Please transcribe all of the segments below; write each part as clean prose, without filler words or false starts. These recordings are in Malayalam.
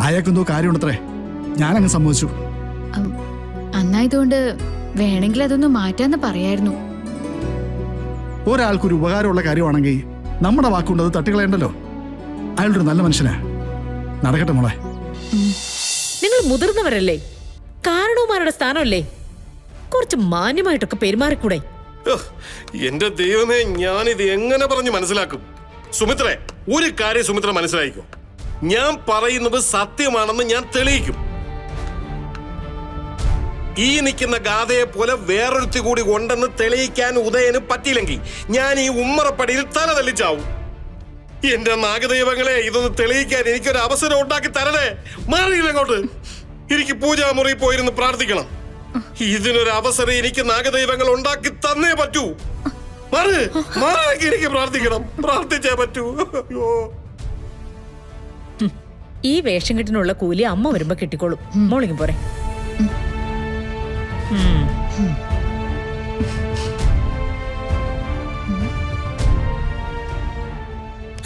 അയാൾക്കെന്തോ കാര്യമുണ്ടത്രേ. ഞാനങ്ങ് സമ്മതിച്ചു. അന്നായതുകൊണ്ട് വേണമെങ്കിൽ അതൊന്ന് മാറ്റാന്ന് പറയായിരുന്നു. ഒരാൾക്കൊരു ഉപകാരമുള്ള കാര്യമാണെങ്കിൽ നമ്മുടെ വാക്കുകൊണ്ട് അത് തട്ടിക്കളയണ്ടല്ലോ. അയാളുടെ ഒരു നല്ല മനുഷ്യനാ. നടക്കട്ടെ മോളെ. നിങ്ങൾ മുതിർന്നവരല്ലേ, കാരണവന്മാരുടെ സ്ഥാനമല്ലേ, കുറച്ച് മാന്യമായിട്ടൊക്കെ പെരുമാറിക്കൂടെ? എന്റെ ദൈവമേ, ഞാനിത് എങ്ങനെ പറഞ്ഞ് മനസ്സിലാക്കും? സുമിത്രേ, ഒരു കാര്യം സുമിത്ര മനസ്സിലായിക്കോ, ഞാൻ പറയുന്നത് സത്യമാണെന്ന് ഞാൻ തെളിയിക്കും. ഈ നിൽക്കുന്ന ഗാഥയെ പോലെ വേറൊരുത്തി കൂടി ഉണ്ടെന്ന് തെളിയിക്കാൻ ഉദയന് പറ്റിയില്ലെങ്കിൽ ഞാൻ ഈ ഉമ്മറപ്പടിയിൽ തല തല്ലിച്ചാവും. എന്റെ നാഗദൈവങ്ങളെ, ഇതൊന്ന് തെളിയിക്കാൻ എനിക്കൊരു അവസരം ഉണ്ടാക്കി തരണേ. മാറിയില്ലങ്ങോട്ട്. എനിക്ക് പൂജാമുറി പോയിരുന്ന് പ്രാർത്ഥിക്കണം. ഇതിനൊരു അവസരം എനിക്ക് നാഗദൈവങ്ങൾ ഉണ്ടാക്കി തന്നേ പറ്റൂ. എനിക്ക് പ്രാർത്ഥിക്കണം, പ്രാർത്ഥിച്ചേ പറ്റൂ. ഈ വേഷം കെട്ടിനുള്ള കൂലി അമ്മ വരുമ്പോ കിട്ടിക്കോളും. മോളിങ്ങി പോരെ.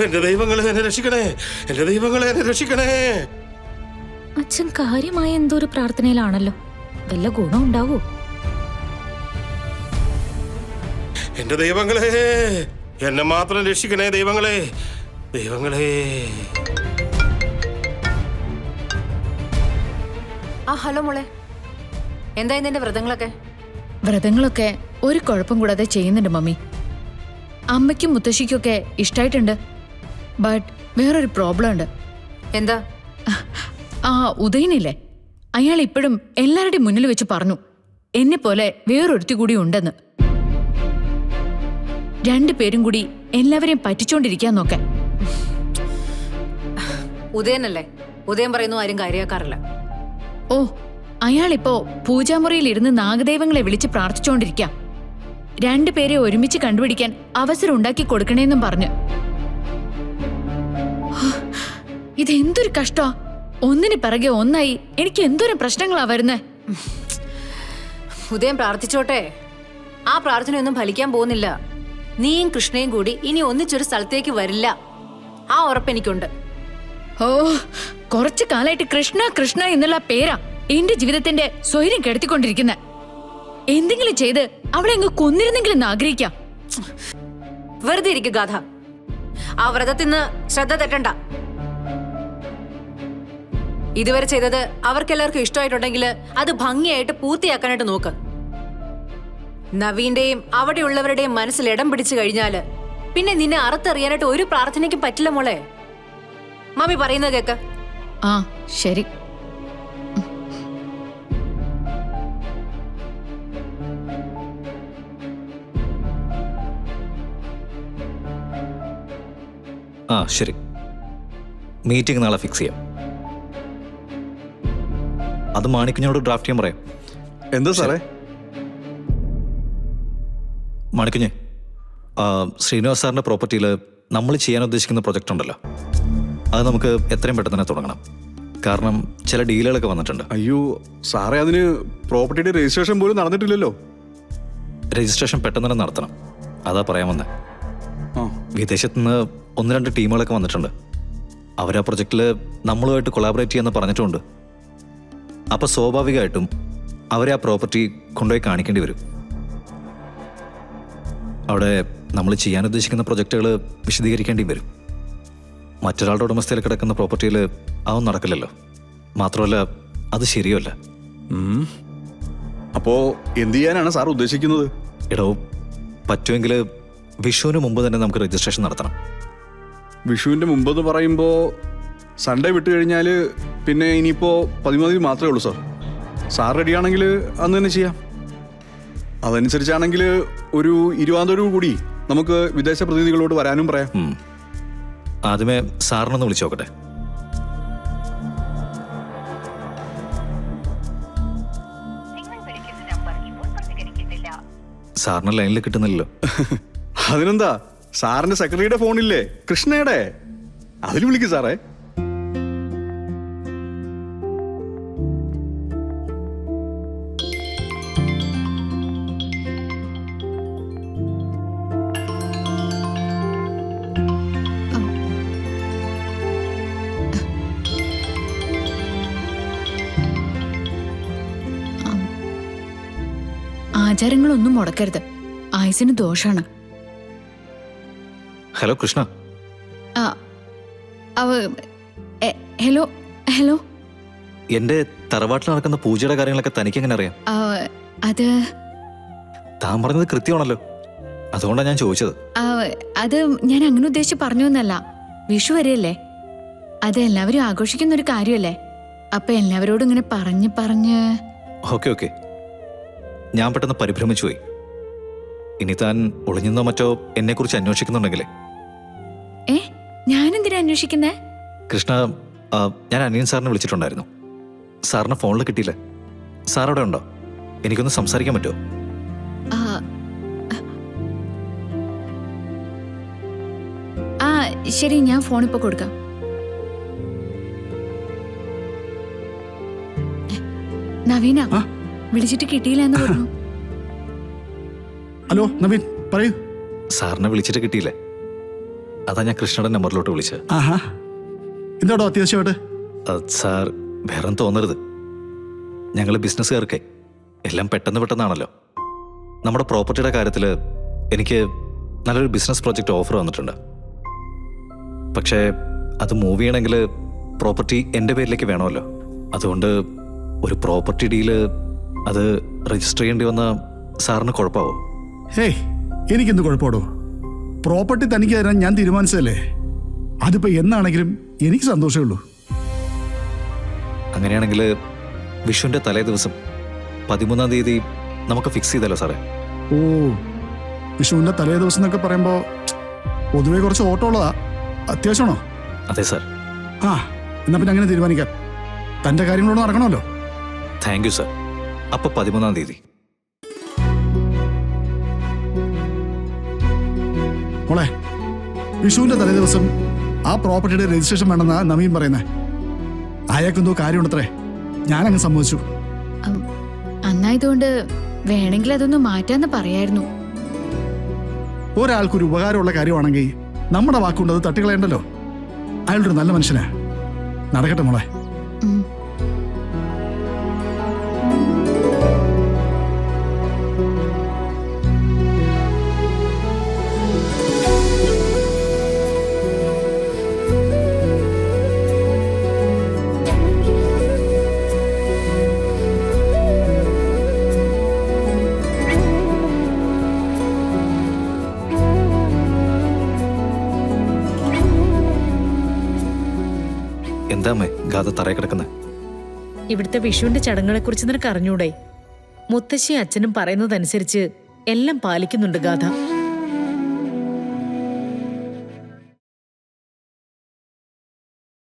എന്റെ ദൈവങ്ങളെ എന്നെ രക്ഷിക്കണേ, എന്റെ ദൈവങ്ങളെ എന്നെ രക്ഷിക്കണേ. അച്ഛൻ കാര്യമായ എന്തോ ഒരു പ്രാർത്ഥനയിലാണല്ലോ. വല്ല ഗുണം ഉണ്ടാവോ? എന്റെ ദൈവങ്ങളെ, എന്നെ മാത്രം രക്ഷിക്കണേ ദൈവങ്ങളെ, ദൈവങ്ങളെ. ഹലോ മോളെ, എന്തായി നിന്റെ വ്രതങ്ങളൊക്കെ? വ്രതങ്ങളൊക്കെ ഒരു കുഴപ്പം കൂടാതെ ചെയ്യുന്നുണ്ട് മമ്മി. അമ്മയ്ക്കും മുത്തശ്ശിക്കൊക്കെ ഇഷ്ടായിട്ടുണ്ട്. ബട്ട് വേറൊരു പ്രോബ്ലം ഉണ്ട്. എന്താ? ആ ഉദയനില്ലേ, അയാൾ ഇപ്പോഴും എല്ലാവരുടെയും മുന്നിൽ വെച്ച് പറഞ്ഞു എന്നെ പോലെ വേറൊരുത്തി കൂടി ഉണ്ടെന്ന്. രണ്ടുപേരും കൂടി എല്ലാവരെയും പറ്റിച്ചോണ്ടിരിക്കാന്നൊക്കെ. ഉദയനല്ലേ, ഉദയൻ പറയുന്നു ആരും കാര്യമാക്കാറില്ല. ഓ, അയാളിപ്പോ പൂജാമുറിയിൽ ഇരുന്ന് നാഗദൈവങ്ങളെ വിളിച്ച് പ്രാർത്ഥിച്ചോണ്ടിരിക്കാം. രണ്ടുപേരെ ഒരുമിച്ച് കണ്ടുപിടിക്കാൻ അവസരം ഉണ്ടാക്കി കൊടുക്കണേന്നും പറഞ്ഞു. ഇതെന്തൊരു കഷ്ടാ. ഒന്നിന് പിറകെ ഒന്നായി എനിക്ക് എന്തോരം പ്രശ്നങ്ങളാ വരുന്നേ. ഉദയൻ പ്രാർത്ഥിച്ചോട്ടെ, ആ പ്രാർത്ഥനയൊന്നും ഫലിക്കാൻ പോകുന്നില്ല. നീയും കൃഷ്ണയും കൂടി ഇനി ഒന്നിച്ചൊരു സ്ഥലത്തേക്ക് വരില്ല, ആ ഉറപ്പെനിക്കുണ്ട്. ഓ, കുറച്ചു കാലായിട്ട് കൃഷ്ണ കൃഷ്ണ എന്നുള്ള പേരാ എന്റെ ജീവിതത്തിന്റെ സ്വൈര്യം കെടുത്തിക്കൊണ്ടിരിക്കുന്നെ. എന്തെങ്കിലും ചെയ്ത് അവളെ അങ്ങ് കൊന്നിരുന്നെങ്കിലും ആഗ്രഹിക്കാം. വെറുതെ ഇരിക്കുക ഗാഥ. ആ വ്രതത്തിന്ന് ശ്രദ്ധ തെറ്റണ്ട. ഇതുവരെ ചെയ്തത് അവർക്കെല്ലാവർക്കും ഇഷ്ടമായിട്ടുണ്ടെങ്കിൽ അത് ഭംഗിയായിട്ട് പൂർത്തിയാക്കാനായിട്ട് നോക്ക്. നവീന്റെയും അവിടെയുള്ളവരുടെയും മനസ്സിൽ ഇടം പിടിച്ചു കഴിഞ്ഞാല് പിന്നെ നിന്നെ അറുത്തറിയാനായിട്ട് ഒരു പ്രാർത്ഥനയ്ക്കും പറ്റില്ല മോളെ. മമ്മി പറയുന്നത് കേക്ക്. ആ ശരി. ആ ശരി, മീറ്റിംഗ് നാളെ ഫിക്സ് ചെയ്യാം. അത് മാണിക്കുഞ്ഞോട് ഡ്രാഫ്റ്റ് ചെയ്യാൻ പറയാം. എന്താ സാറേ? മാണിക്കുഞ്ഞ്, ശ്രീനിവാസ് സാറിൻ്റെ പ്രോപ്പർട്ടിയിൽ നമ്മൾ ചെയ്യാൻ ഉദ്ദേശിക്കുന്ന പ്രൊജക്റ്റ് ഉണ്ടല്ലോ, അത് നമുക്ക് എത്രയും പെട്ടെന്ന് തന്നെ തുടങ്ങണം. കാരണം ചില ഡീലുകളൊക്കെ വന്നിട്ടുണ്ട്. അയ്യോ സാറേ, അതിന് പ്രോപ്പർട്ടിയുടെ രജിസ്ട്രേഷൻ പോലും നടന്നിട്ടില്ലല്ലോ. രജിസ്ട്രേഷൻ പെട്ടെന്ന് തന്നെ നടത്തണം, അതാ പറയാൻ വന്നേ. വിദേശത്ത് നിന്ന് 1-2 ടീമുകളൊക്കെ വന്നിട്ടുണ്ട്. അവർ ആ പ്രൊജക്റ്റിൽ നമ്മളുമായിട്ട് കൊളാബറേറ്റ് ചെയ്യാമെന്ന് പറഞ്ഞിട്ടുണ്ട്. അപ്പോൾ സ്വാഭാവികമായിട്ടും അവരെ ആ പ്രോപ്പർട്ടി കൊണ്ടുപോയി കാണിക്കേണ്ടി വരും. അവിടെ നമ്മൾ ചെയ്യാൻ ഉദ്ദേശിക്കുന്ന പ്രൊജക്റ്റുകൾ വിശദീകരിക്കേണ്ടി വരും. മറ്റൊരാളുടെ ഉടമസ്ഥയിൽ കിടക്കുന്ന പ്രോപ്പർട്ടിയിൽ അതൊന്നും നടക്കില്ലല്ലോ. മാത്രമല്ല അത് ശരിയല്ല. അപ്പോൾ എന്ത് ചെയ്യാനാണ് സാർ ഉദ്ദേശിക്കുന്നത്? എടോ, പറ്റുമെങ്കിൽ വിഷുവിന് മുമ്പ് തന്നെ നമുക്ക് രജിസ്ട്രേഷൻ നടത്തണം. വിഷുവിൻ്റെ മുമ്പെന്ന് പറയുമ്പോൾ സൺഡേ വിട്ട് കഴിഞ്ഞാൽ പിന്നെ ഇനിയിപ്പോൾ 13 മാത്രമേ ഉള്ളൂ സാർ. സാർ റെഡിയാണെങ്കിൽ അന്ന് തന്നെ ചെയ്യാം. അതനുസരിച്ചാണെങ്കിൽ ഒരു 20 കൂടി നമുക്ക് വിദേശ പ്രതിനിധികളോട് വരാനും പറയാം. ആദ്യമേ സാറിനൊന്ന് വിളിച്ചു നോക്കട്ടെ. സാറിന് ലൈനിൽ കിട്ടുന്നില്ലല്ലോ. അതിനെന്താ, സാറിന്റെ സെക്രട്ടറിയുടെ ഫോണില്ലേ, കൃഷ്ണയുടെ, അതിൽ വിളിക്കും സാറേ. ആചാരങ്ങളൊന്നും മുടക്കരുത്. ആയുസിന് ദോഷാണ്. ഹലോ കൃഷ്ണ. ആ, ഹലോ ഹലോ. എൻ്റെ തറവാട്ടിൽ നടക്കുന്ന പൂജയുടെ കാര്യങ്ങളൊക്കെ തനിക്ക് എങ്ങനെ അറിയാം? അത് താൻ പറഞ്ഞത് കൃത്യമാണല്ലോ, അതുകൊണ്ടാണ് ഞാൻ ചോദിച്ചത്. അത് ഞാൻ അങ്ങനെ ഉദ്ദേശിച്ച് പറഞ്ഞൊന്നല്ല. വിഷു വരെയല്ലേ, അത് എല്ലാവരും ആഘോഷിക്കുന്ന ഒരു കാര്യമല്ലേ. അപ്പൊ എല്ലാവരോടും ഇങ്ങനെ പറഞ്ഞ് ഓക്കെ. ഞാൻ പെട്ടെന്ന് പരിഭ്രമിച്ചു പോയി. ഇനി താൻ ഒളിഞ്ഞെന്നോ മറ്റോ എന്നെക്കുറിച്ച് അന്വേഷിക്കുന്നുണ്ടെങ്കിലേ. ഞാനെന്തിനാ അന്വേഷിക്കുന്നേ? കൃഷ്ണ, ഞാൻ അനിയൻ സാറിനെ വിളിച്ചിട്ടുണ്ടായിരുന്നു. സാറിനെ ഫോണിൽ കിട്ടിയില്ല. സാർ അവിടെ ഉണ്ടോ? എനിക്കൊന്ന് സംസാരിക്കാൻ പറ്റുമോ? ശരി, ഞാൻ ഫോണിപ്പോ കൊടുക്കാം. നവീന വിളിച്ചിട്ട് കിട്ടിയില്ല എന്ന് പറഞ്ഞു. ഹലോ നവീൻ, പറയൂ. സാറിനെ വിളിച്ചിട്ട് കിട്ടിയില്ലേ, അതാ ഞാൻ കൃഷ്ണയുടെ നമ്പറിലോട്ട് വിളിച്ചത്. ആഹാ, എന്താടോ അത്യാവശ്യമായിട്ട്? സാർ വേറെ തോന്നരുത്, ഞങ്ങൾ ബിസിനസ്സുകാർക്ക് എല്ലാം പെട്ടെന്നാണല്ലോ. നമ്മുടെ പ്രോപ്പർട്ടിയുടെ കാര്യത്തിൽ എനിക്ക് നല്ലൊരു ബിസിനസ് പ്രോജക്റ്റ് ഓഫർ വന്നിട്ടുണ്ട്. പക്ഷേ അത് മൂവ് ചെയ്യണമെങ്കിൽ പ്രോപ്പർട്ടി എൻ്റെ പേരിലേക്ക് വേണമല്ലോ. അതുകൊണ്ട് ഒരു പ്രോപ്പർട്ടി ഡീല് അത് രജിസ്റ്റർ ചെയ്യേണ്ടി വന്ന സാറിന് കുഴപ്പമാവോ? ഹേയ്, എനിക്കെന്ത് കുഴപ്പമാടോ? പ്രോപ്പർട്ടി തനിക്ക് തരാൻ ഞാൻ തീരുമാനിച്ചതല്ലേ. അതിപ്പോ എന്നാണെങ്കിലും എനിക്ക് സന്തോഷമേ ഉള്ളൂ. അങ്ങനെയാണെങ്കിൽ വിഷുവിൻ്റെ തലേ ദിവസം 13-ാം തീയതി നമുക്ക് ഫിക്സ് ചെയ്തല്ലോ സാറേ. ഓ, വിഷുവിന്റെ തലേ ദിവസം എന്നൊക്കെ പറയുമ്പോ പൊതുവെ കുറച്ച് ഓട്ടം ഉള്ളതാ. അത്യാവശ്യമാണോ? അതെ സാർ. എന്നാ പിന്നെ അങ്ങനെ തീരുമാനിക്കാം. തന്റെ കാര്യങ്ങളോട് നടക്കണമല്ലോ. Thank you sir. അപ്പൊ 13-ാം തീയതി. മോളെ, വിഷുവിന്റെ തലേ ദിവസം ആ പ്രോപ്പർട്ടിയുടെ രജിസ്ട്രേഷൻ വേണമെന്നാ നവീൻ പറയുന്നേ. അയാൾക്കെന്തോ കാര്യമുണ്ടത്രേ. ഞാനങ്ങ് സമ്മതിച്ചു. അന്നായതുകൊണ്ട് വേണമെങ്കിൽ അതൊന്ന് മാറ്റാന്ന് പറയായിരുന്നു. ഒരാൾക്കൊരു ഉപകാരമുള്ള കാര്യമാണെങ്കിൽ നമ്മുടെ വാക്കുകൊണ്ട് അത് തട്ടിക്കളയണ്ടല്ലോ. അയാളൊരു നല്ല മനുഷ്യനാ. നടക്കട്ടെ മോളെ. എന്താമ്മേ ഗാഥ തറയെ കിടക്കുന്നത്? ഇവിടുത്തെ വിഷുവിന്റെ ചടങ്ങുകളെ കുറിച്ച് നിനക്ക് അറിഞ്ഞൂടെ? മുത്തശ്ശി അച്ഛനും പറയുന്നതനുസരിച്ച് എല്ലാം പാലിക്കുന്നുണ്ട് ഗാഥ.